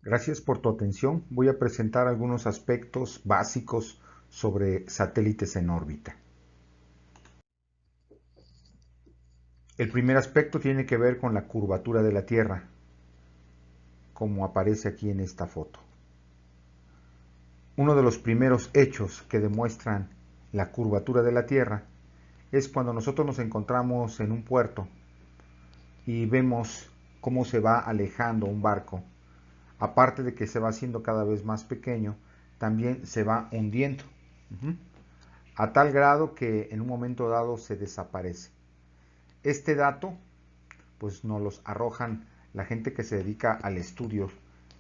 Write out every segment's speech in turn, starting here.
Gracias por tu atención. Voy a presentar algunos aspectos básicos sobre satélites en órbita. El primer aspecto tiene que ver con la curvatura de la Tierra, como aparece aquí en esta foto. Uno de los primeros hechos que demuestran la curvatura de la Tierra es cuando nosotros nos encontramos en un puerto y vemos cómo se va alejando un barco. Aparte de que se va haciendo cada vez más pequeño, también se va hundiendo. A tal grado que en un momento dado se desaparece. Este dato pues nos los arrojan la gente que se dedica al estudio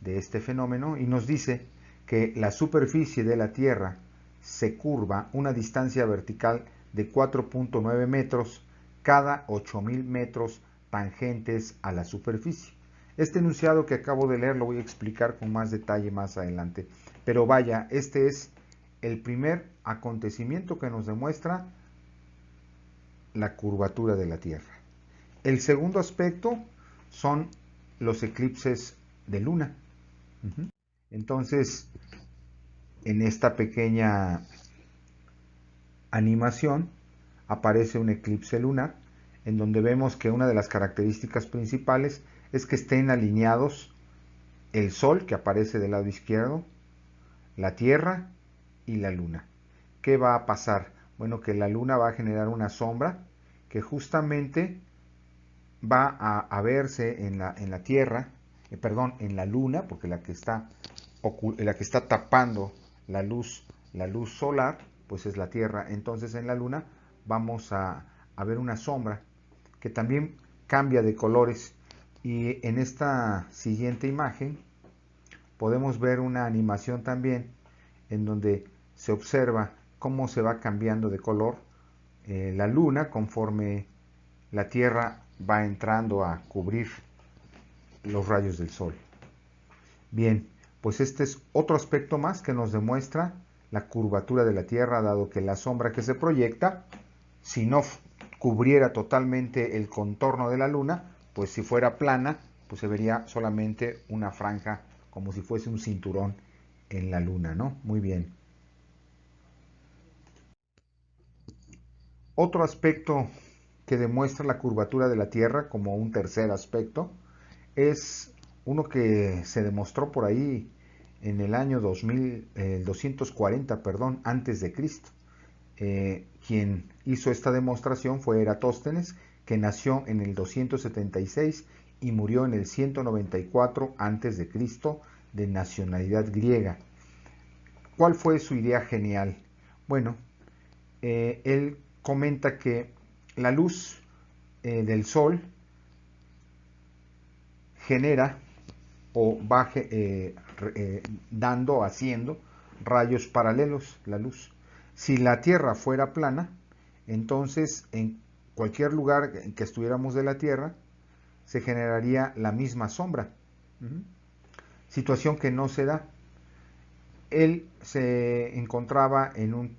de este fenómeno y nos dice que la superficie de la Tierra se curva una distancia vertical de 4.9 metros cada 8.000 metros tangentes a la superficie. Este enunciado que acabo de leer lo voy a explicar con más detalle más adelante, pero vaya, este es el primer acontecimiento que nos demuestra la curvatura de la Tierra. El segundo aspecto son los eclipses de luna. Entonces, en esta pequeña animación aparece un eclipse lunar en donde vemos que una de las características principales es que estén alineados el Sol, que aparece del lado izquierdo, la Tierra y la Luna. ¿Qué va a pasar? Bueno, que la Luna va a generar una sombra que justamente va a verse en la Tierra, en la Luna, porque la que está tapando la luz solar, pues es la Tierra. Entonces en la Luna vamos a ver una sombra que también cambia de colores. Y en esta siguiente imagen podemos ver una animación también en donde se observa cómo se va cambiando de color la Luna conforme la Tierra va entrando a cubrir los rayos del Sol. Bien, pues este es otro aspecto más que nos demuestra la curvatura de la Tierra, dado que la sombra que se proyecta, si no cubriera totalmente el contorno de la Luna, pues si fuera plana, pues se vería solamente una franja, como si fuese un cinturón en la Luna, ¿no? Muy bien. Otro aspecto que demuestra la curvatura de la Tierra, como un tercer aspecto, es uno que se demostró por ahí en el año 240, perdón, antes de Cristo. Quien hizo esta demostración fue Eratóstenes, que nació en el 276 y murió en el 194 antes de Cristo, de nacionalidad griega. ¿Cuál fue su idea genial? Bueno, él comenta que la luz del Sol genera o va dando, haciendo rayos paralelos la luz. Si la Tierra fuera plana, entonces en cualquier lugar en que estuviéramos de la Tierra se generaría la misma sombra. Situación que no se da. Él se encontraba en un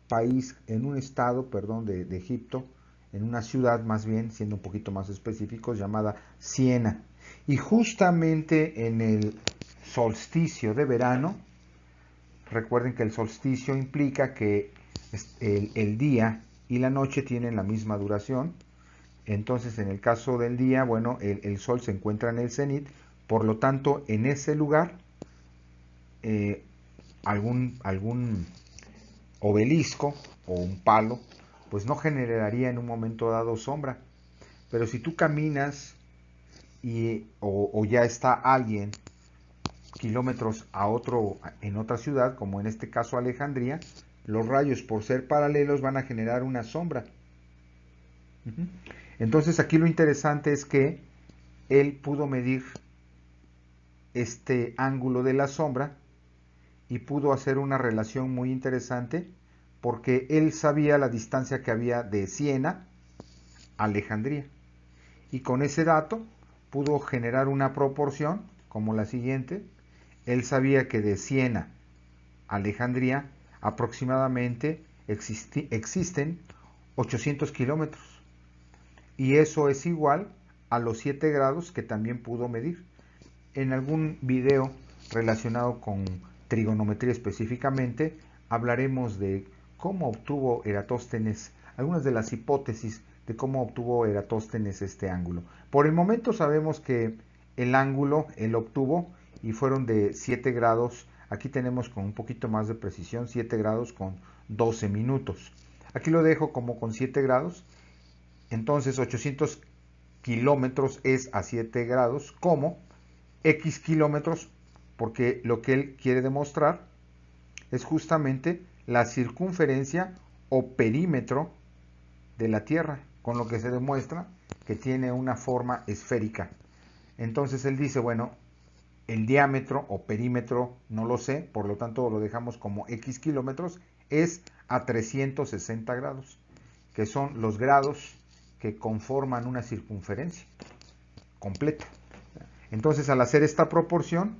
país, en un estado, perdón, de Egipto, en una ciudad más bien, siendo un poquito más específicos, llamada Siena. Y justamente en el solsticio de verano, recuerden que el solsticio implica que el día y la noche tienen la misma duración. Entonces, en el caso del día, bueno, el sol se encuentra en el cenit, por lo tanto, en ese lugar, eh, algún obelisco o un palo, pues no generaría en un momento dado sombra. Pero si tú caminas o ya está alguien kilómetros en otra ciudad, como en este caso Alejandría, los rayos por ser paralelos van a generar una sombra. Entonces aquí lo interesante es que él pudo medir este ángulo de la sombra y pudo hacer una relación muy interesante porque él sabía la distancia que había de Siena a Alejandría. Y con ese dato pudo generar una proporción como la siguiente. Él sabía que de Siena a Alejandría aproximadamente existen 800 kilómetros. Y eso es igual a los 7 grados que también pudo medir. En algún video relacionado con trigonometría específicamente, hablaremos de cómo obtuvo Eratóstenes, algunas de las hipótesis de cómo obtuvo Eratóstenes este ángulo. Por el momento sabemos que el ángulo él obtuvo y fueron de 7 grados, aquí tenemos con un poquito más de precisión 7 grados con 12 minutos. Aquí lo dejo como con 7 grados, entonces 800 kilómetros es a 7 grados, como X kilómetros, porque lo que él quiere demostrar es justamente la circunferencia o perímetro de la Tierra, con lo que se demuestra que tiene una forma esférica. Entonces él dice, bueno, el diámetro o perímetro no lo sé, por lo tanto lo dejamos como X kilómetros, es a 360 grados, que son los grados que conforman una circunferencia completa. Entonces al hacer esta proporción,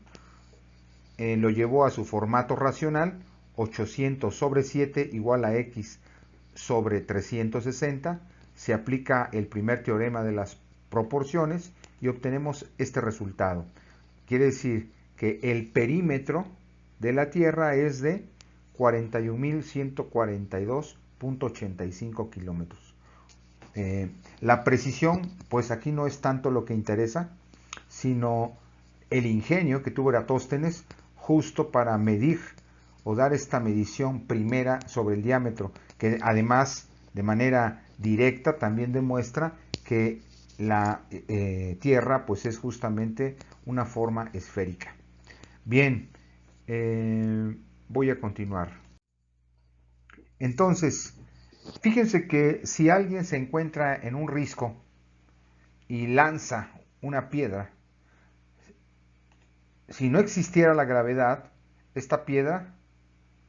lo llevó a su formato racional, 800 sobre 7 igual a X sobre 360, se aplica el primer teorema de las proporciones y obtenemos este resultado. Quiere decir que el perímetro de la Tierra es de 41.142.85 kilómetros. La precisión, pues aquí no es tanto lo que interesa, sino el ingenio que tuvo Eratóstenes justo para medir o dar esta medición primera sobre el diámetro, que además de manera directa también demuestra que la Tierra pues es justamente una forma esférica. Bien, voy a continuar. Entonces, fíjense que si alguien se encuentra en un risco y lanza una piedra, si no existiera la gravedad, esta piedra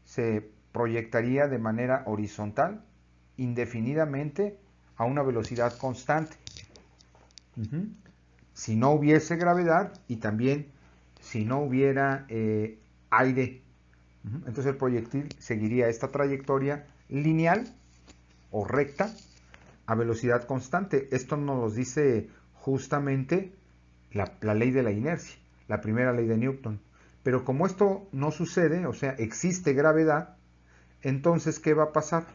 se proyectaría de manera horizontal indefinidamente a una velocidad constante. Si no hubiese gravedad y también si no hubiera aire, entonces el proyectil seguiría esta trayectoria lineal o recta a velocidad constante. Esto nos lo dice justamente la ley de la inercia, la primera ley de Newton. Pero como esto no sucede, o sea, existe gravedad, entonces, ¿qué va a pasar?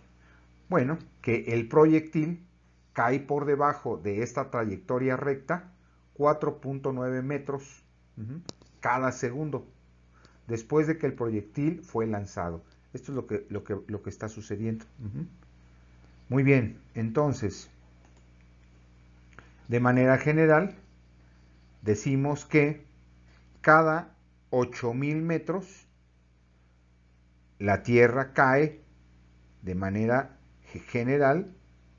Bueno, que el proyectil cae por debajo de esta trayectoria recta 4.9 metros cada segundo, después de que el proyectil fue lanzado. Esto es lo que está sucediendo. Muy bien, entonces, de manera general, decimos que cada 8.000 metros la Tierra cae de manera general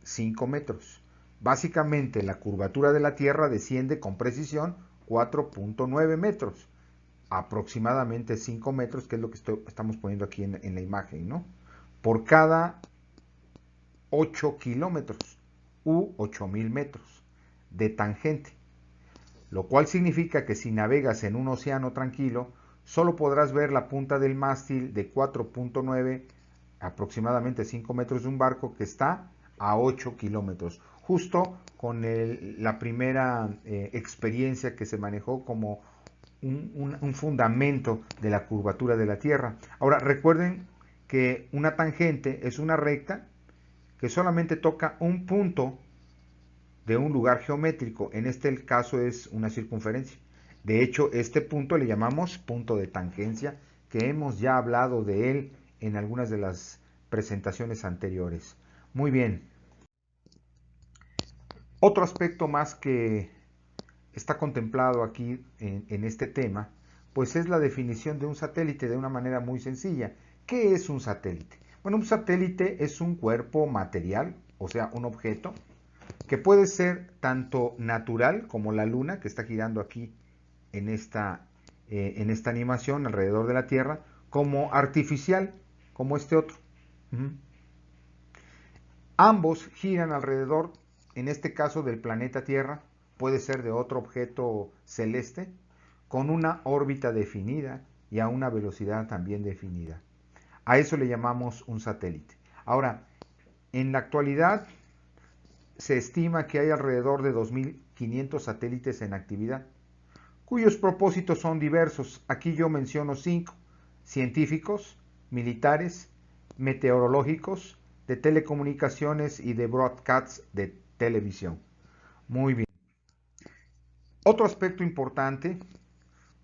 5 metros. Básicamente la curvatura de la Tierra desciende con precisión 4.9 metros, aproximadamente 5 metros, que es lo que estamos poniendo aquí en la imagen, ¿no? Por cada 8 kilómetros u 8.000 metros de tangente, lo cual significa que si navegas en un océano tranquilo, solo podrás ver la punta del mástil de 4.9, aproximadamente 5 metros de un barco que está a 8 kilómetros, justo con la primera experiencia que se manejó como un fundamento de la curvatura de la Tierra. Ahora, recuerden que una tangente es una recta que solamente toca un punto de un lugar geométrico. En este caso es una circunferencia. De hecho, este punto le llamamos punto de tangencia, que hemos ya hablado de él en algunas de las presentaciones anteriores. Muy bien. Otro aspecto más que está contemplado aquí en este tema, pues es la definición de un satélite de una manera muy sencilla. ¿Qué es un satélite? Bueno, un satélite es un cuerpo material, o sea, un objeto, que puede ser tanto natural como la Luna, que está girando aquí en esta animación alrededor de la Tierra, como artificial, como este otro. Ambos giran alrededor, en este caso del planeta Tierra, puede ser de otro objeto celeste, con una órbita definida y a una velocidad también definida. A eso le llamamos un satélite. Ahora, en la actualidad se estima que hay alrededor de 2.500 satélites en actividad, cuyos propósitos son diversos. Aquí yo menciono 5: científicos, militares, meteorológicos, de telecomunicaciones y de broadcasts de televisión. Muy bien. Otro aspecto importante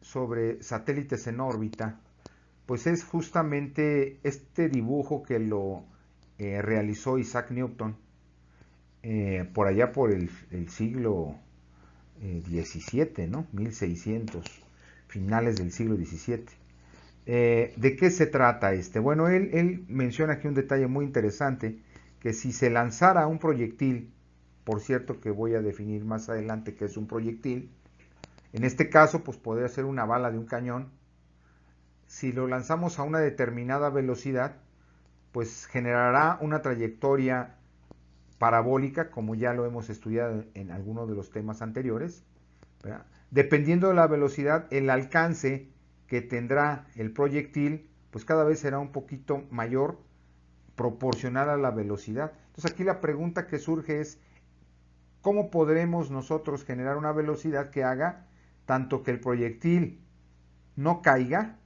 sobre satélites en órbita, pues es justamente este dibujo que lo realizó Isaac Newton por allá por el siglo XVII, ¿no? 1600, finales del siglo XVII. ¿De qué se trata este? Bueno, él menciona aquí un detalle muy interesante, que si se lanzara un proyectil, por cierto que voy a definir más adelante qué es un proyectil, en este caso pues podría ser una bala de un cañón, si lo lanzamos a una determinada velocidad, pues generará una trayectoria parabólica, como ya lo hemos estudiado en algunos de los temas anteriores, ¿verdad? Dependiendo de la velocidad, el alcance que tendrá el proyectil, pues cada vez será un poquito mayor proporcional a la velocidad. Entonces aquí la pregunta que surge es, ¿cómo podremos nosotros generar una velocidad que haga tanto que el proyectil no caiga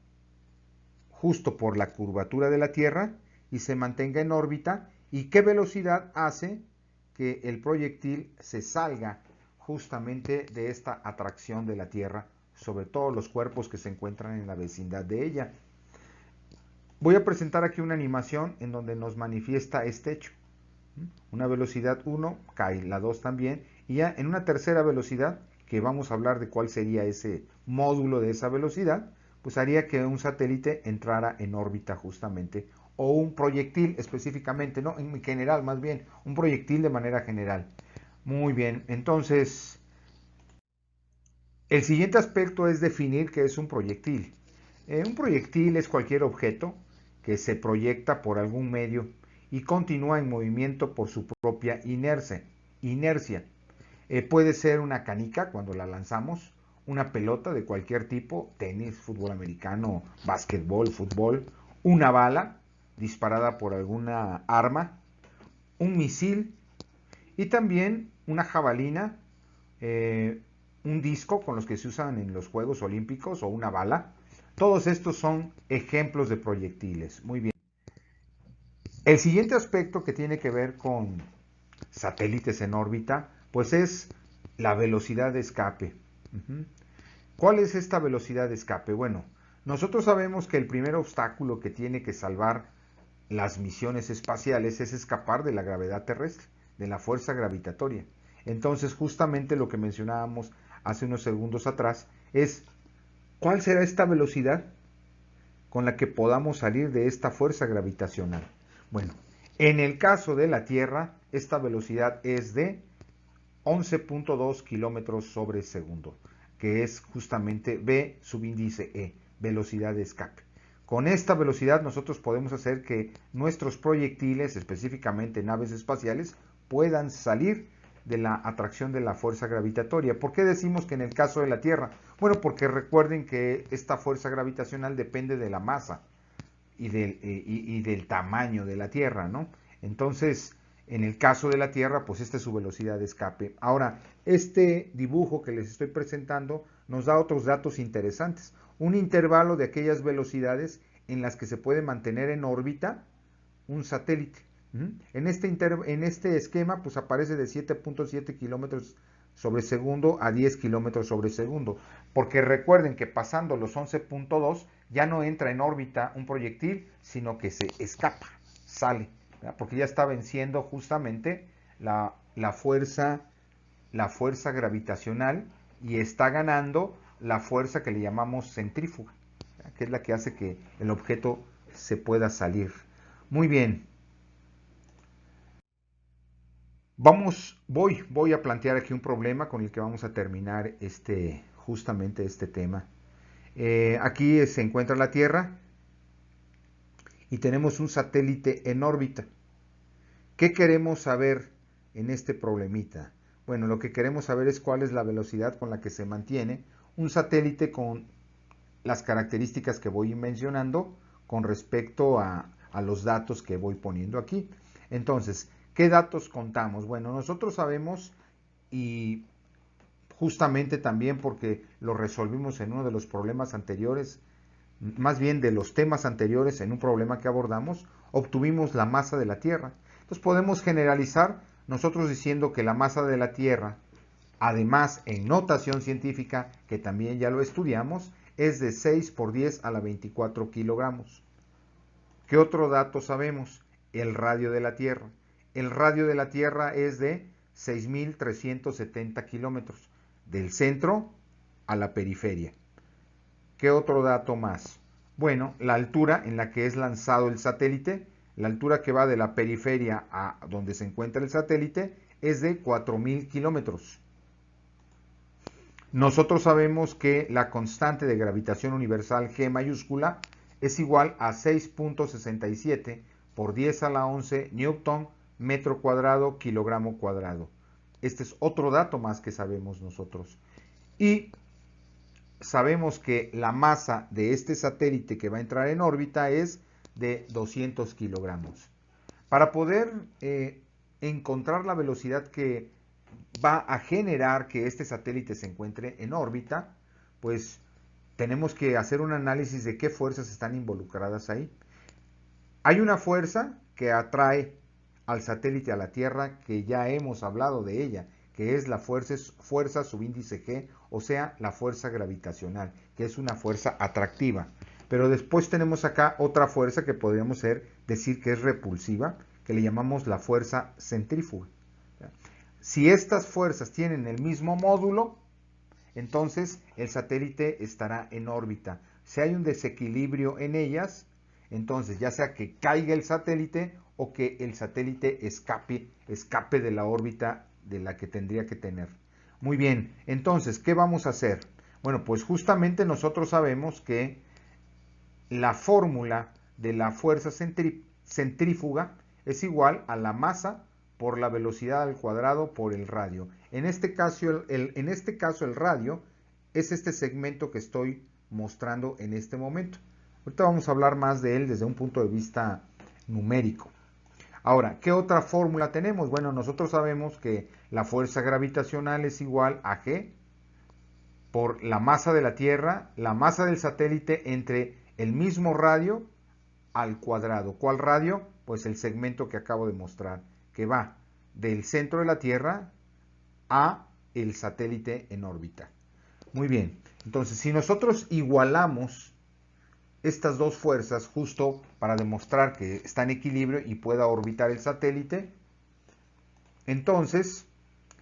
justo por la curvatura de la Tierra y se mantenga en órbita? ¿Y qué velocidad hace que el proyectil se salga justamente de esta atracción de la Tierra sobre todos los cuerpos que se encuentran en la vecindad de ella? Voy a presentar aquí una animación en donde nos manifiesta este hecho. Una velocidad 1 cae, la 2 también, y ya en una tercera velocidad, que vamos a hablar de cuál sería ese módulo de esa velocidad, pues haría que un satélite entrara en órbita justamente, o un proyectil específicamente, no, en general más bien, un proyectil de manera general. Muy bien, entonces, el siguiente aspecto es definir qué es un proyectil. Un proyectil es cualquier objeto que se proyecta por algún medio y continúa en movimiento por su propia inercia. Puede ser una canica cuando la lanzamos, una pelota de cualquier tipo, tenis, fútbol americano, básquetbol, fútbol, una bala disparada por alguna arma, un misil y también una jabalina, eh, un disco con los que se usan en los Juegos Olímpicos o una bala. Todos estos son ejemplos de proyectiles. Muy bien. El siguiente aspecto que tiene que ver con satélites en órbita, pues es la velocidad de escape. ¿Cuál es esta velocidad de escape? Bueno, nosotros sabemos que el primer obstáculo que tiene que salvar las misiones espaciales es escapar de la gravedad terrestre, de la fuerza gravitatoria. Entonces, justamente lo que mencionábamos hace unos segundos atrás es, ¿cuál será esta velocidad con la que podamos salir de esta fuerza gravitacional? Bueno, en el caso de la Tierra, esta velocidad es de 11.2 kilómetros sobre segundo, que es justamente V subíndice E, velocidad de escape. Con esta velocidad nosotros podemos hacer que nuestros proyectiles, específicamente naves espaciales, puedan salir de la atracción de la fuerza gravitatoria. ¿Por qué decimos que en el caso de la Tierra? Bueno, porque recuerden que esta fuerza gravitacional depende de la masa y del tamaño de la Tierra, ¿no? Entonces, en el caso de la Tierra, pues esta es su velocidad de escape. Ahora, este dibujo que les estoy presentando nos da otros datos interesantes. Un intervalo de aquellas velocidades en las que se puede mantener en órbita un satélite. En este esquema, pues aparece de 7.7 kilómetros sobre segundo a 10 kilómetros sobre segundo. Porque recuerden que pasando los 11.2 ya no entra en órbita un proyectil, sino que se escapa, sale, ¿verdad? Porque ya está venciendo justamente la fuerza gravitacional y está ganando la fuerza que le llamamos centrífuga, ¿verdad? Que es la que hace que el objeto se pueda salir. Muy bien. Voy a plantear aquí un problema con el que vamos a terminar justamente este tema. Aquí se encuentra la Tierra y tenemos un satélite en órbita. ¿Qué queremos saber en este problemita? Bueno, lo que queremos saber es cuál es la velocidad con la que se mantiene un satélite con las características que voy mencionando con respecto a los datos que voy poniendo aquí. Entonces, ¿qué datos contamos? Bueno, nosotros sabemos y justamente también porque lo resolvimos en uno de los problemas anteriores, más bien de los temas anteriores en un problema que abordamos, obtuvimos la masa de la Tierra. Entonces podemos generalizar nosotros diciendo que la masa de la Tierra, además en notación científica, que también ya lo estudiamos, es de 6 por 10 a la 24 kilogramos. ¿Qué otro dato sabemos? El radio de la Tierra. El radio de la Tierra es de 6.370 kilómetros, del centro a la periferia. ¿Qué otro dato más? Bueno, la altura en la que es lanzado el satélite, la altura que va de la periferia a donde se encuentra el satélite, es de 4.000 kilómetros. Nosotros sabemos que la constante de gravitación universal G mayúscula es igual a 6.67 por 10 a la 11 Newton metro cuadrado kilogramo cuadrado. Este es otro dato más que sabemos nosotros. Y sabemos que la masa de este satélite que va a entrar en órbita es de 200 kilogramos. Para poder encontrar la velocidad que va a generar que este satélite se encuentre en órbita, pues tenemos que hacer un análisis de qué fuerzas están involucradas ahí. Hay una fuerza que atrae al satélite a la Tierra, que ya hemos hablado de ella, que es la fuerza subíndice G, o sea, la fuerza gravitacional, que es una fuerza atractiva. Pero después tenemos acá otra fuerza que podríamos decir que es repulsiva, que le llamamos la fuerza centrífuga. Si estas fuerzas tienen el mismo módulo, entonces el satélite estará en órbita. Si hay un desequilibrio en ellas, entonces ya sea que caiga el satélite o que el satélite escape de la órbita de la que tendría que tener. Muy bien, entonces, ¿qué vamos a hacer? Bueno, pues justamente nosotros sabemos que la fórmula de la fuerza centrífuga es igual a la masa por la velocidad al cuadrado por el radio. En este caso el radio es este segmento que estoy mostrando en este momento. Ahorita vamos a hablar más de él desde un punto de vista numérico. Ahora, ¿qué otra fórmula tenemos? Bueno, nosotros sabemos que la fuerza gravitacional es igual a G por la masa de la Tierra, la masa del satélite entre el mismo radio al cuadrado. ¿Cuál radio? Pues el segmento que acabo de mostrar, que va del centro de la Tierra a el satélite en órbita. Muy bien, entonces si nosotros igualamos estas dos fuerzas justo para demostrar que está en equilibrio y pueda orbitar el satélite, entonces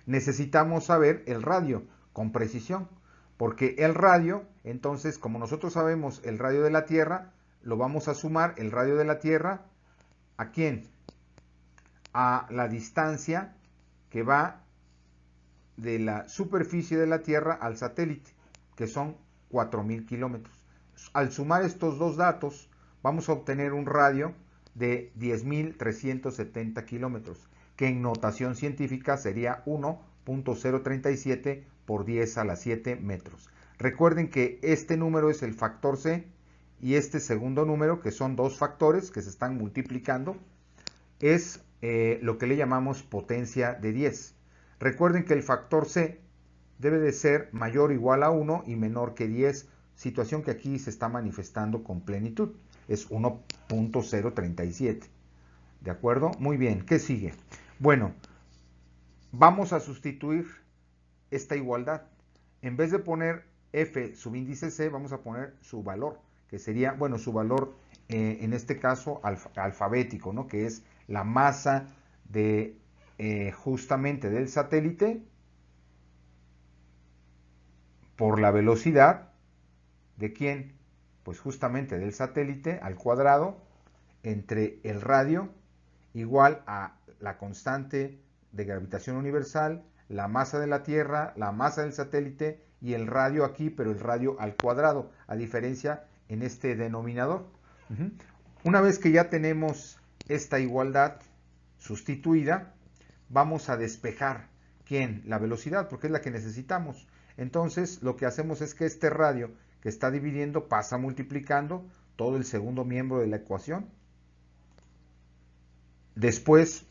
necesitamos saber el radio con precisión, porque el radio, entonces como nosotros sabemos el radio de la Tierra, lo vamos a sumar el radio de la Tierra ¿a quién? A la distancia que va de la superficie de la Tierra al satélite, que son 4.000 kilómetros. Al sumar estos dos datos, vamos a obtener un radio de 10.370 kilómetros, que en notación científica sería 1.037 por 10 a la 7 metros. Recuerden que este número es el factor C y este segundo número, que son dos factores que se están multiplicando, es lo que le llamamos potencia de 10. Recuerden que el factor C debe de ser mayor o igual a 1 y menor que 10, situación que aquí se está manifestando con plenitud. Es 1.037. ¿De acuerdo? Muy bien. ¿Qué sigue? Bueno, vamos a sustituir esta igualdad. En vez de poner F subíndice C, vamos a poner su valor, que sería, bueno, su valor en este caso alfabético, ¿no? Que es la masa de justamente del satélite por la velocidad de quién, pues justamente del satélite al cuadrado entre el radio igual a la constante de gravitación universal, la masa de la Tierra, la masa del satélite y el radio aquí, pero el radio al cuadrado, a diferencia en este denominador. Una vez que ya tenemos esta igualdad sustituida, vamos a despejar ¿quién? La velocidad, porque es la que necesitamos. Entonces lo que hacemos es que este radio que está dividiendo pasa multiplicando todo el segundo miembro de la ecuación. Después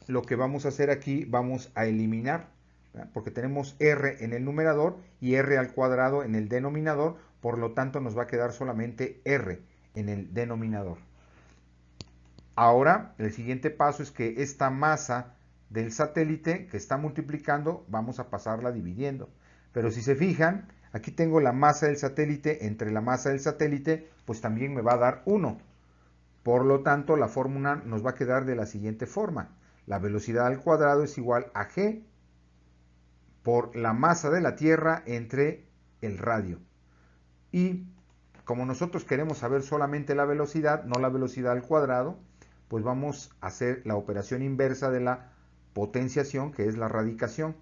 lo que vamos a hacer aquí, vamos a eliminar ¿verdad? Porque tenemos r en el numerador y r al cuadrado en el denominador, por lo tanto nos va a quedar solamente r en el denominador. Ahora, el siguiente paso es que esta masa del satélite que está multiplicando, vamos a pasarla dividiendo. Pero si se fijan, aquí tengo la masa del satélite, entre la masa del satélite, pues también me va a dar 1. Por lo tanto, la fórmula nos va a quedar de la siguiente forma. La velocidad al cuadrado es igual a g por la masa de la Tierra entre el radio. Y como nosotros queremos saber solamente la velocidad, no la velocidad al cuadrado, pues vamos a hacer la operación inversa de la potenciación, que es la radicación.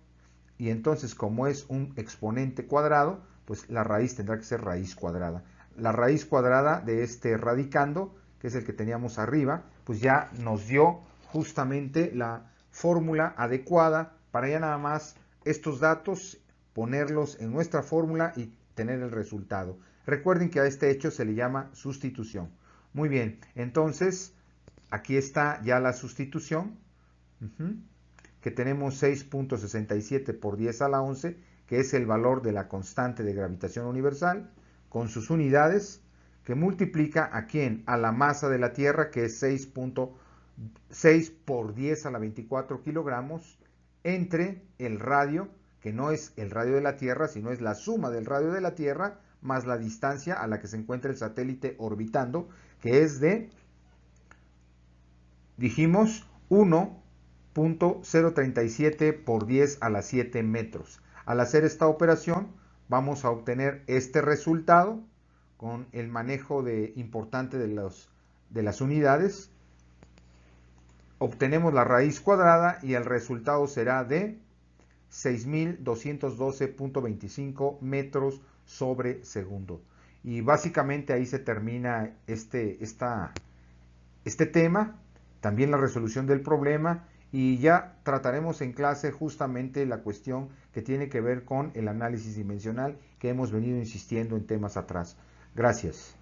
Y entonces, como es un exponente cuadrado, pues la raíz tendrá que ser raíz cuadrada. La raíz cuadrada de este radicando, que es el que teníamos arriba, pues ya nos dio justamente la fórmula adecuada para ya nada más estos datos ponerlos en nuestra fórmula y tener el resultado. Recuerden que a este hecho se le llama sustitución. Muy bien, entonces aquí está ya la sustitución, que tenemos 6.67 por 10 a la 11, que es el valor de la constante de gravitación universal, con sus unidades, que multiplica a quién, a la masa de la Tierra, que es 6.6 por 10 a la 24 kilogramos, entre el radio, que no es el radio de la Tierra, sino es la suma del radio de la Tierra, más la distancia a la que se encuentra el satélite orbitando, que es de, dijimos, 1.037 por 10 a la 7 metros. Al hacer esta operación, vamos a obtener este resultado con el manejo importante de las unidades. Obtenemos la raíz cuadrada y el resultado será de 6.212.25 metros sobre segundo. Y básicamente ahí se termina este tema, también la resolución del problema, y ya trataremos en clase justamente la cuestión que tiene que ver con el análisis dimensional que hemos venido insistiendo en temas atrás. Gracias.